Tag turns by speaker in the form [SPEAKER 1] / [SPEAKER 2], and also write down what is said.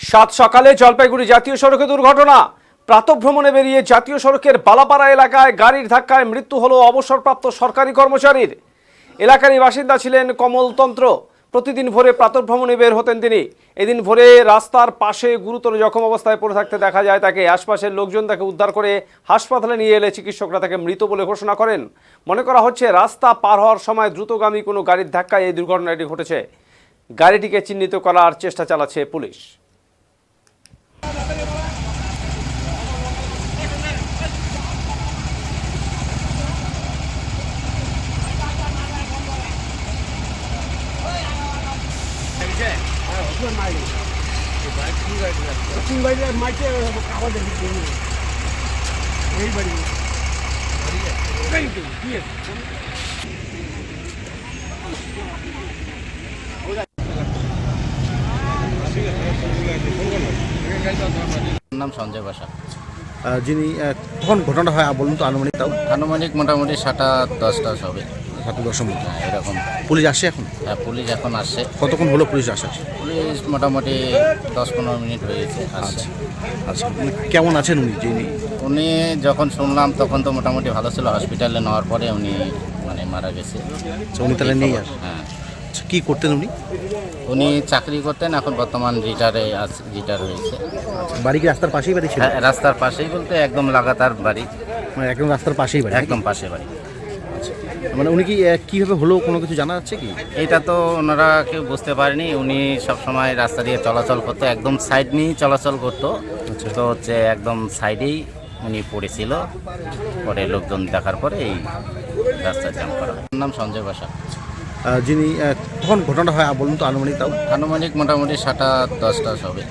[SPEAKER 1] সাত সকালে জলপাইগুড়ি জাতীয় সড়কে দুর্ঘটনা। প্রাতঃভ্রমণে বেরিয়ে জাতীয় সড়কের বালাপাড়া এলাকায় গাড়ির ধাক্কায় মৃত্যু হলো অবসরপ্রাপ্ত সরকারি কর্মচারীর। এলাকারই বাসিন্দা ছিলেন কমলতন্ত্র। প্রতিদিন ভোরে প্রাতঃভ্রমণে বের হতেন তিনি। এদিন ভোরে রাস্তার পাশে গুরুতর জখম অবস্থায় পড়ে থাকতে দেখা যায় তাকে। আশপাশের লোকজন তাকে উদ্ধার করে হাসপাতালে নিয়ে এলে চিকিৎসকরা তাকে মৃত বলে ঘোষণা করেন। মনে করা হচ্ছে রাস্তা পার হওয়ার সময় দ্রুতগামী কোনো গাড়ির ধাক্কায় এই দুর্ঘটনাটি ঘটেছে। গাড়িটিকে চিহ্নিত করার চেষ্টা চালাচ্ছে পুলিশ।
[SPEAKER 2] নাম সঞ্জয় বাসা।
[SPEAKER 3] যিনি কখন ঘটনাটা হয় বলুন তো আনুমানিক, তাও
[SPEAKER 2] আনুমানিক মোটামুটি 7:10 হবে।
[SPEAKER 3] 7-10 মিনিট।
[SPEAKER 2] এরকম।
[SPEAKER 3] পুলিশ আসছে এখন?
[SPEAKER 2] হ্যাঁ, পুলিশ এখন আসছে।
[SPEAKER 3] কতক্ষণ হলো পুলিশ আসা?
[SPEAKER 2] পুলিশ মোটামুটি 10-15 মিনিট হয়েছে আসছে।
[SPEAKER 3] আচ্ছা, কেমন আছেন উনি? যিনি
[SPEAKER 2] উনি যখন শুনলাম তখন তো মোটামুটি ভালো ছিল। হসপিটালে নেওয়ার পরে উনি মারা গেছে।
[SPEAKER 3] উনি তাহলে নেই আর?
[SPEAKER 2] হ্যাঁ।
[SPEAKER 3] আচ্ছা, কী করতেন উনি?
[SPEAKER 2] উনি চাকরি করতেন, এখন বর্তমান রিটায়ার হয়েছে।
[SPEAKER 3] বাড়ি কি রাস্তার পাশেই বাড়ি ছিল?
[SPEAKER 2] হ্যাঁ, রাস্তার পাশেই বলতে একদম লাগাতার বাড়ি,
[SPEAKER 3] মানে একদম রাস্তার পাশেই বাড়ি?
[SPEAKER 2] একদম পাশে বাড়ি।
[SPEAKER 3] মানে উনি কি কীভাবে হলো কোনো কিছু জানা যাচ্ছে কি?
[SPEAKER 2] এটা তো ওনারা কেউ বুঝতে পারেনি। উনি সবসময় রাস্তা দিয়ে চলাচল করতো, একদম সাইড নিয়েই চলাচল করতো। তো হচ্ছে একদম সাইডেই উনি পড়েছিল। পরে লোকজন দেখার পরে এই রাস্তা জ্যাম করা। নাম সঞ্জয় বাসা।
[SPEAKER 3] যিনি কখন ঘটনাটা হয় বলুন তো আনুমানিক, তাও
[SPEAKER 2] আনুমানিক মোটামুটি 7:10 হবে।